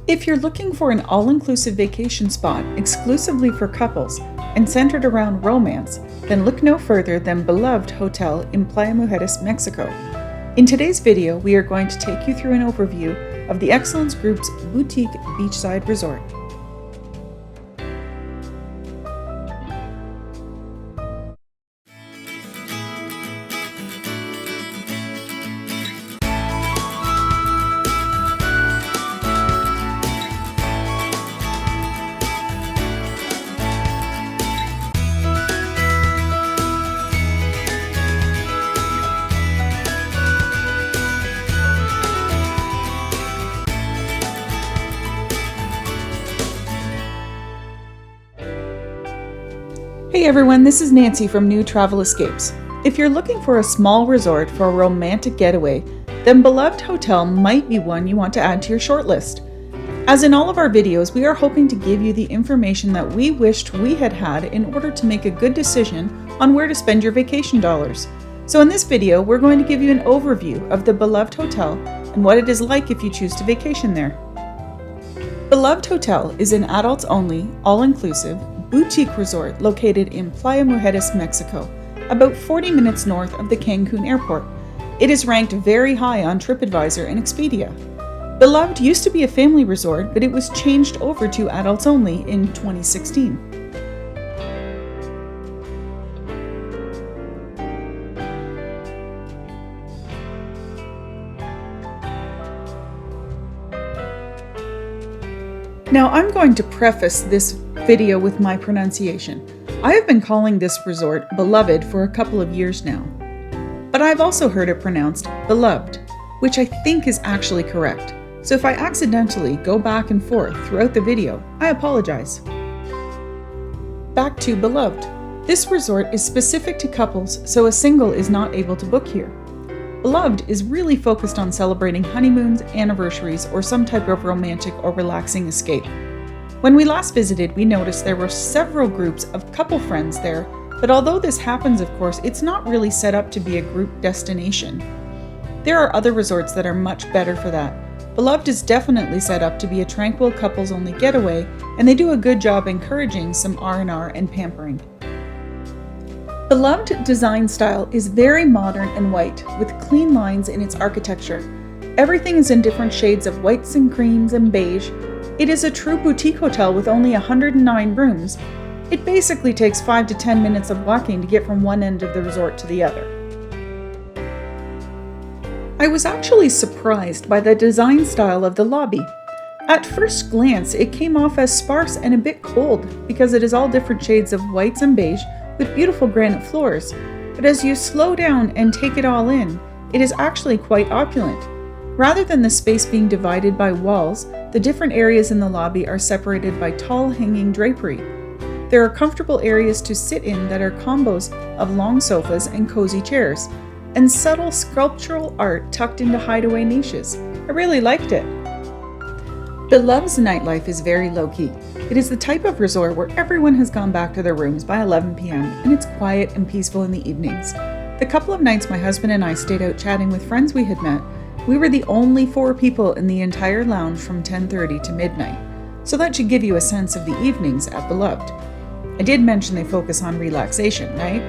If you're looking for an all-inclusive vacation spot exclusively for couples and centered around romance, then look no further than Beloved Hotel in Playa Mujeres, Mexico. In today's video, we are going to take you through an overview of the Excellence Group's boutique beachside resort. Hey everyone, this is Nancy from New Travel Escapes. If you're looking for a small resort for a romantic getaway, then Beloved Hotel might be one you want to add to your shortlist. As in all of our videos, we are hoping to give you the information that we wished we had had in order to make a good decision on where to spend your vacation dollars. So in this video, we're going to give you an overview of the Beloved Hotel and what it is like if you choose to vacation there. Beloved Hotel is an adults-only, all-inclusive, boutique resort located in Playa Mujeres, Mexico, about 40 minutes north of the Cancun airport. It is ranked very high on TripAdvisor and Expedia. Beloved used to be a family resort, but it was changed over to adults only in 2016. Now I'm going to preface this video with my pronunciation. I have been calling this resort Beloved for a couple of years now, but I've also heard it pronounced Beloved, which I think is actually correct. So if I accidentally go back and forth throughout the video, I apologize. Back to Beloved. This resort is specific to couples, so a single is not able to book here. Beloved is really focused on celebrating honeymoons, anniversaries, or some type of romantic or relaxing escape. When we last visited, we noticed there were several groups of couple friends there, but although this happens, of course, it's not really set up to be a group destination. There are other resorts that are much better for that. Beloved is definitely set up to be a tranquil couples-only getaway, and they do a good job encouraging some R&R and pampering. Beloved design style is very modern and white, with clean lines in its architecture. Everything is in different shades of whites and creams and beige. It is a true boutique hotel with only 109 rooms. It basically takes 5 to 10 minutes of walking to get from one end of the resort to the other. I was actually surprised by the design style of the lobby. At first glance, it came off as sparse and a bit cold because it is all different shades of whites and beige with beautiful granite floors, but as you slow down and take it all in, it is actually quite opulent. Rather than the space being divided by walls, the different areas in the lobby are separated by tall hanging drapery. There are comfortable areas to sit in that are combos of long sofas and cozy chairs, and subtle sculptural art tucked into hideaway niches. I really liked it. Beloved's nightlife is very low-key. It is the type of resort where everyone has gone back to their rooms by 11 p.m. and it's quiet and peaceful in the evenings. The couple of nights my husband and I stayed out chatting with friends we had met, we were the only 4 people in the entire lounge from 10:30 to midnight. So that should give you a sense of the evenings at Beloved. I did mention they focus on relaxation, right?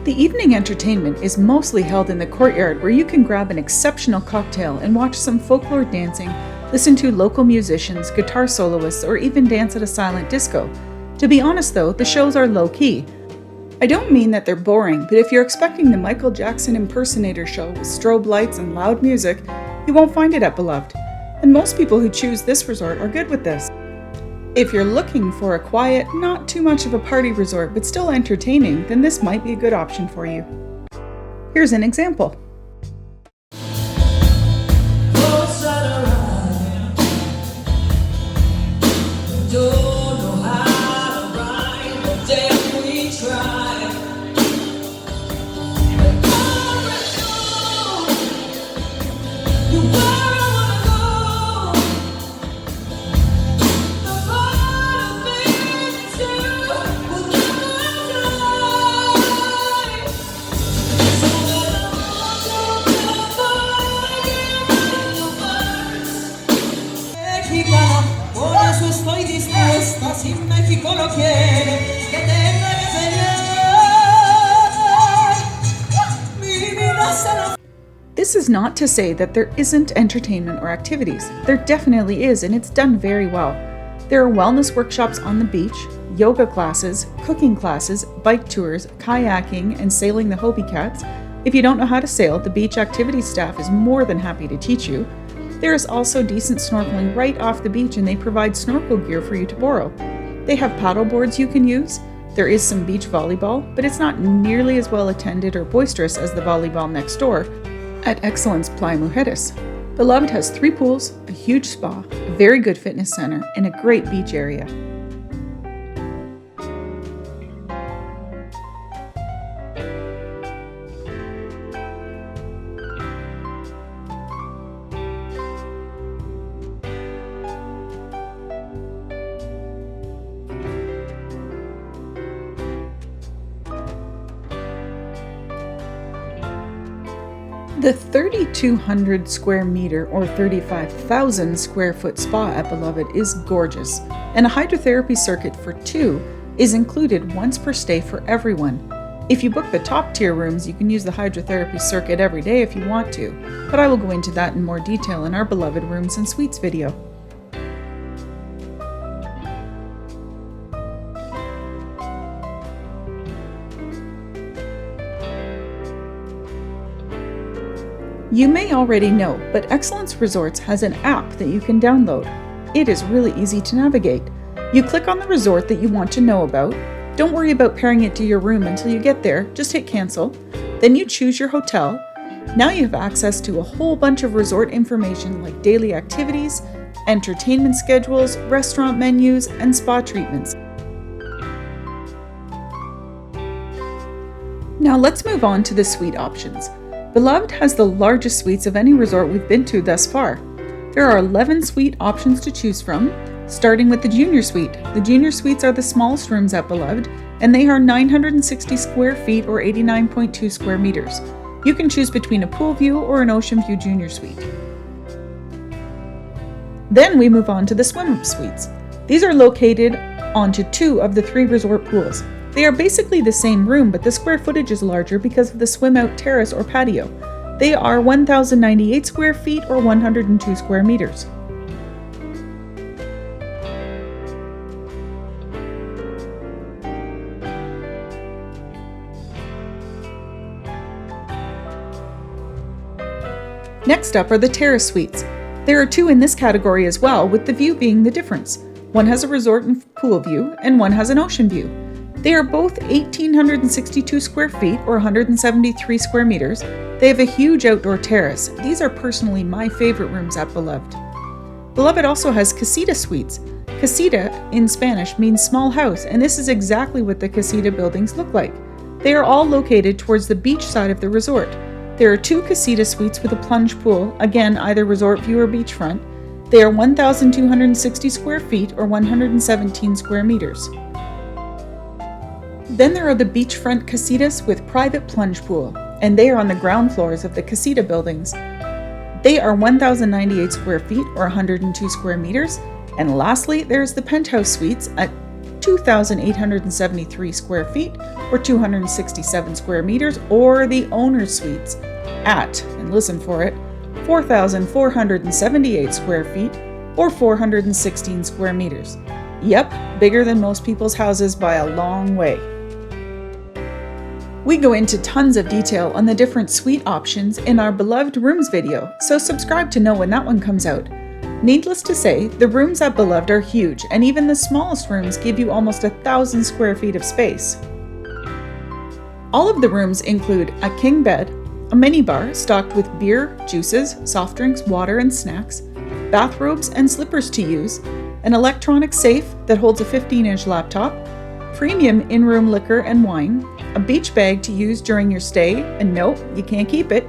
The evening entertainment is mostly held in the courtyard where you can grab an exceptional cocktail and watch some folklore dancing, listen to local musicians, guitar soloists, or even dance at a silent disco. To be honest though, the shows are low-key. I don't mean that they're boring, but if you're expecting the Michael Jackson impersonator show with strobe lights and loud music, you won't find it at Beloved. And most people who choose this resort are good with this. If you're looking for a quiet, not too much of a party resort but still entertaining, then this might be a good option for you. Here's an example. estoy dispuesta, si México no quiere que tenga que pelear. Mi vida se lo... This is not to say that there isn't entertainment or activities. There definitely is, and it's done very well. There are wellness workshops on the beach, yoga classes, cooking classes, bike tours, kayaking, and sailing the Hobie Cats. If you don't know how to sail, the beach activities staff is more than happy to teach you. There is also decent snorkeling right off the beach, and they provide snorkel gear for you to borrow. They have paddle boards you can use. There is some beach volleyball, but it's not nearly as well attended or boisterous as the volleyball next door at Excellence Playa Mujeres. Beloved has 3 pools, a huge spa, a very good fitness center, and a great beach area. The 3,200 square meter or 35,000 square foot spa at Beloved is gorgeous, and a hydrotherapy circuit for 2 is included once per stay for everyone. If you book the top tier rooms, you can use the hydrotherapy circuit every day if you want to, but I will go into that in more detail in our Beloved Rooms and Suites video. You may already know, but Excellence Resorts has an app that you can download. It is really easy to navigate. You click on the resort that you want to know about. Don't worry about pairing it to your room until you get there, just hit cancel. Then you choose your hotel. Now you have access to a whole bunch of resort information like daily activities, entertainment schedules, restaurant menus, and spa treatments. Now let's move on to the suite options. Beloved has the largest suites of any resort we've been to thus far. There are 11 suite options to choose from, starting with the Junior Suite. The Junior Suites are the smallest rooms at Beloved, and they are 960 square feet or 89.2 square meters. You can choose between a pool view or an ocean view Junior Suite. Then we move on to the Swim-Up Suites. These are located onto 2 of the 3 resort pools. They are basically the same room, but the square footage is larger because of the swim-out terrace or patio. They are 1,098 square feet or 102 square meters. Next up are the Terra Suites. There are 2 in this category as well, with the view being the difference. One has a resort and pool view, and one has an ocean view. They are both 1,862 square feet or 173 square meters. They have a huge outdoor terrace. These are personally my favorite rooms at Beloved. Beloved also has Casita Suites. Casita in Spanish means small house, and this is exactly what the Casita buildings look like. They are all located towards the beach side of the resort. There are 2 Casita Suites with a plunge pool, again either resort view or beachfront. They are 1,260 square feet or 117 square meters. Then there are the beachfront casitas with private plunge pool, and they are on the ground floors of the casita buildings. They are 1,098 square feet or 102 square meters. And lastly, there's the penthouse suites at 2,873 square feet or 267 square meters, or the owner's suites at, and listen for it, 4,478 square feet or 416 square meters. Yep, bigger than most people's houses by a long way. We go into tons of detail on the different suite options in our Beloved Rooms video, so subscribe to know when that one comes out. Needless to say, the rooms at Beloved are huge, and even the smallest rooms give you almost 1,000 square feet of space. All of the rooms include a king bed, a minibar stocked with beer, juices, soft drinks, water, and snacks, bathrobes and slippers to use, an electronic safe that holds a 15-inch laptop, premium in-room liquor and wine, a beach bag to use during your stay, and nope, you can't keep it,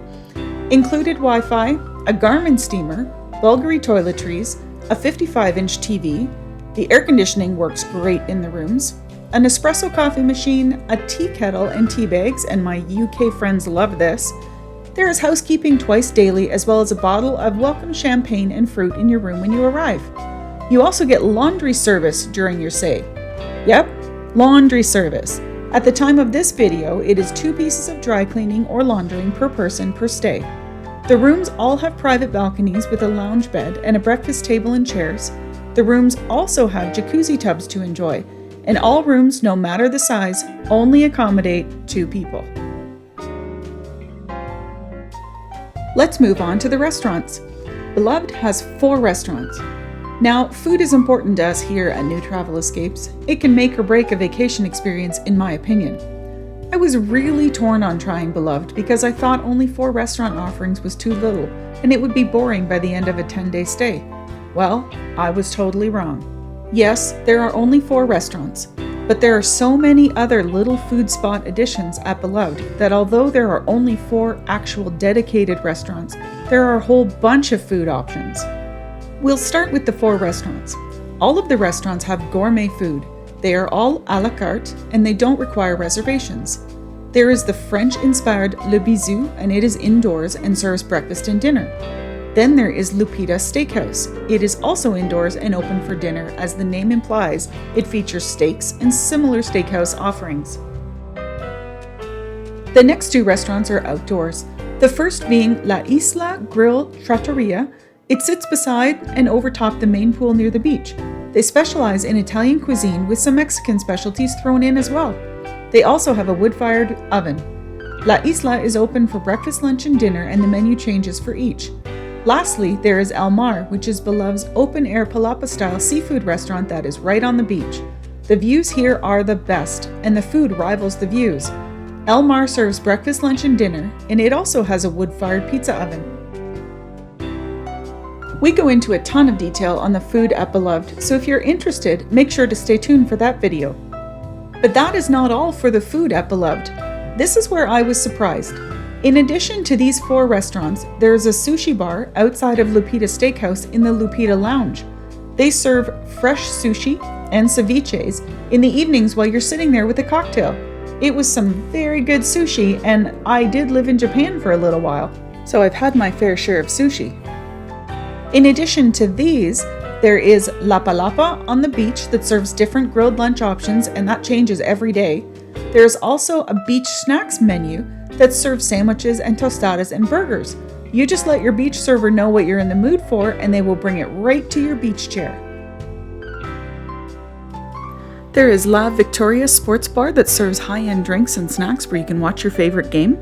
included Wi-Fi, a Garmin steamer, Bulgari toiletries, a 55-inch TV, the air conditioning works great in the rooms, an espresso coffee machine, a tea kettle and tea bags, and my UK friends love this. There is housekeeping twice daily, as well as a bottle of welcome champagne and fruit in your room when you arrive. You also get laundry service during your stay. Yep, laundry service. At the time of this video, it is 2 pieces of dry cleaning or laundering per person per stay. The rooms all have private balconies with a lounge bed and a breakfast table and chairs. The rooms also have jacuzzi tubs to enjoy, and all rooms, no matter the size, only accommodate 2 people. Let's move on to the restaurants. Beloved has 4 restaurants. Now, food is important to us here at New Travel Escapes. It can make or break a vacation experience, in my opinion. I was really torn on trying Beloved because I thought only 4 restaurant offerings was too little and it would be boring by the end of a 10-day stay. Well, I was totally wrong. Yes, there are only 4 restaurants, but there are so many other little food spot additions at Beloved that although there are only 4 actual dedicated restaurants, there are a whole bunch of food options. We'll start with the 4 restaurants. All of the restaurants have gourmet food. They are all à la carte and they don't require reservations. There is the French-inspired Le Bisou, and it is indoors and serves breakfast and dinner. Then there is Lupita Steakhouse. It is also indoors and open for dinner. As the name implies, it features steaks and similar steakhouse offerings. The next 2 restaurants are outdoors. The first being La Isla Grill Tratteria. It sits beside and overtop the main pool near the beach. They specialize in Italian cuisine with some Mexican specialties thrown in as well. They also have a wood-fired oven. La Isla is open for breakfast, lunch, and dinner, and the menu changes for each. Lastly, there is Elmar, which is Beloved's open-air palapa-style seafood restaurant that is right on the beach. The views here are the best, and the food rivals the views. Elmar serves breakfast, lunch, and dinner, and it also has a wood-fired pizza oven. We go into a ton of detail on the food at Beloved, so if you're interested, make sure to stay tuned for that video. But that is not all for the food at Beloved. This is where I was surprised. In addition to these 4 restaurants, there is a sushi bar outside of Lupita Steakhouse in the Lupita Lounge. They serve fresh sushi and ceviches in the evenings while you're sitting there with a cocktail. It was some very good sushi, and I did live in Japan for a little while, so I've had my fair share of sushi. In addition to these, there is Lapa Lapa on the beach that serves different grilled lunch options, and that changes every day. There's also a beach snacks menu that serves sandwiches and tostadas and burgers. You just let your beach server know what you're in the mood for and they will bring it right to your beach chair. There is La Victoria Sports Bar that serves high-end drinks and snacks where you can watch your favorite game.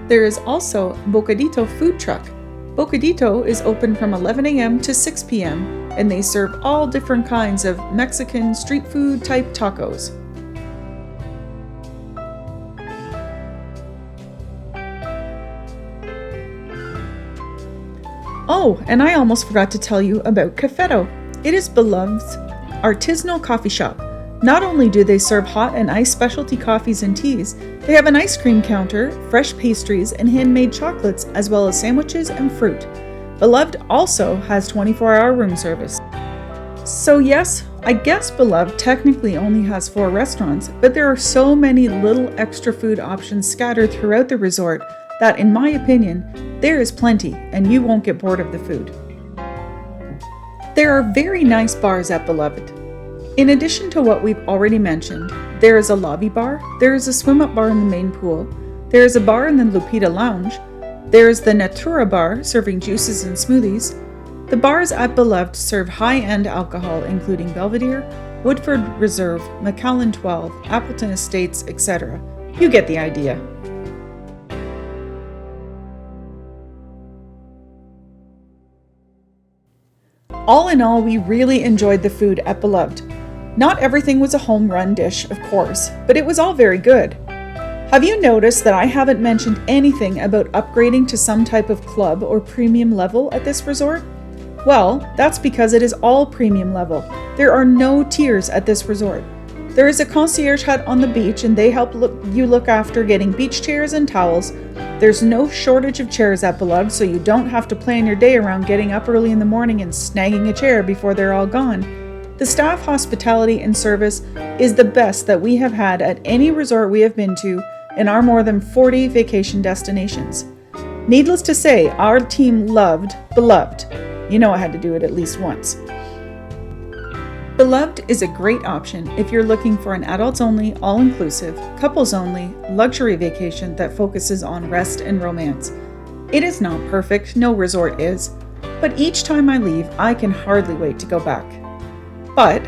There is also Bocadito Food Truck. Bocadito is open from 11 a.m. to 6 p.m. and they serve all different kinds of Mexican street food type tacos. Oh, and I almost forgot to tell you about Cafetto. It is Beloved's artisanal coffee shop. Not only do they serve hot and iced specialty coffees and teas, they have an ice cream counter, fresh pastries, and handmade chocolates, as well as sandwiches and fruit. Beloved also has 24-hour room service. So yes, I guess Beloved technically only has 4 restaurants, but there are so many little extra food options scattered throughout the resort that, in my opinion, there is plenty and you won't get bored of the food. There are very nice bars at Beloved. In addition to what we've already mentioned, there is a lobby bar, there is a swim-up bar in the main pool, there is a bar in the Lupita Lounge, there is the Natura Bar serving juices and smoothies. The bars at Beloved serve high-end alcohol including Belvedere, Woodford Reserve, Macallan 12, Appleton Estates, etc. You get the idea. All in all, we really enjoyed the food at Beloved. Not everything was a home run dish, of course, but it was all very good. Have you noticed that I haven't mentioned anything about upgrading to some type of club or premium level at this resort? Well, that's because it is all premium level. There are no tiers at this resort. There is a Concierge Hut on the beach and they help you look after getting beach chairs and towels. There's no shortage of chairs at Beloved, so you don't have to plan your day around getting up early in the morning and snagging a chair before they're all gone. The staff hospitality and service is the best that we have had at any resort we have been to, in our more than 40 vacation destinations. Needless to say, our team loved Beloved. You know I had to do it at least once. Beloved is a great option if you're looking for an adults-only, all-inclusive, couples-only, luxury vacation that focuses on rest and romance. It is not perfect, no resort is, but each time I leave, I can hardly wait to go back. But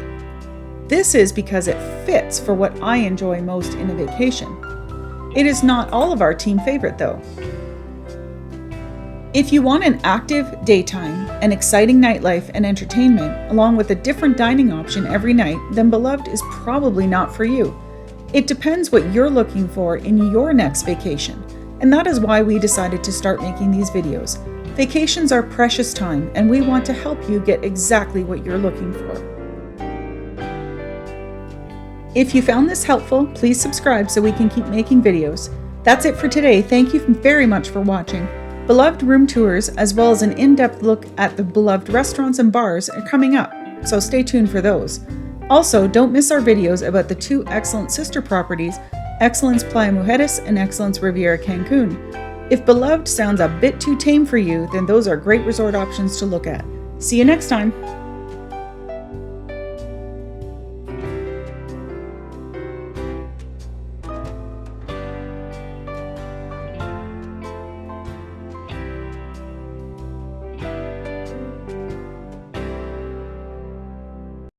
this is because it fits for what I enjoy most in a vacation. It is not all of our team favorite though. If you want an active daytime, an exciting nightlife and entertainment, along with a different dining option every night, then Beloved is probably not for you. It depends what you're looking for in your next vacation, and that is why we decided to start making these videos. Vacations are precious time, and we want to help you get exactly what you're looking for. If you found this helpful, please subscribe so we can keep making videos. That's it for today. Thank you very much for watching. Beloved room tours, as well as an in-depth look at the Beloved restaurants and bars are coming up, so stay tuned for those. Also, don't miss our videos about the two excellent sister properties, Excellence Playa Mujeres and Excellence Riviera Cancun. If Beloved sounds a bit too tame for you, then those are great resort options to look at. See you next time!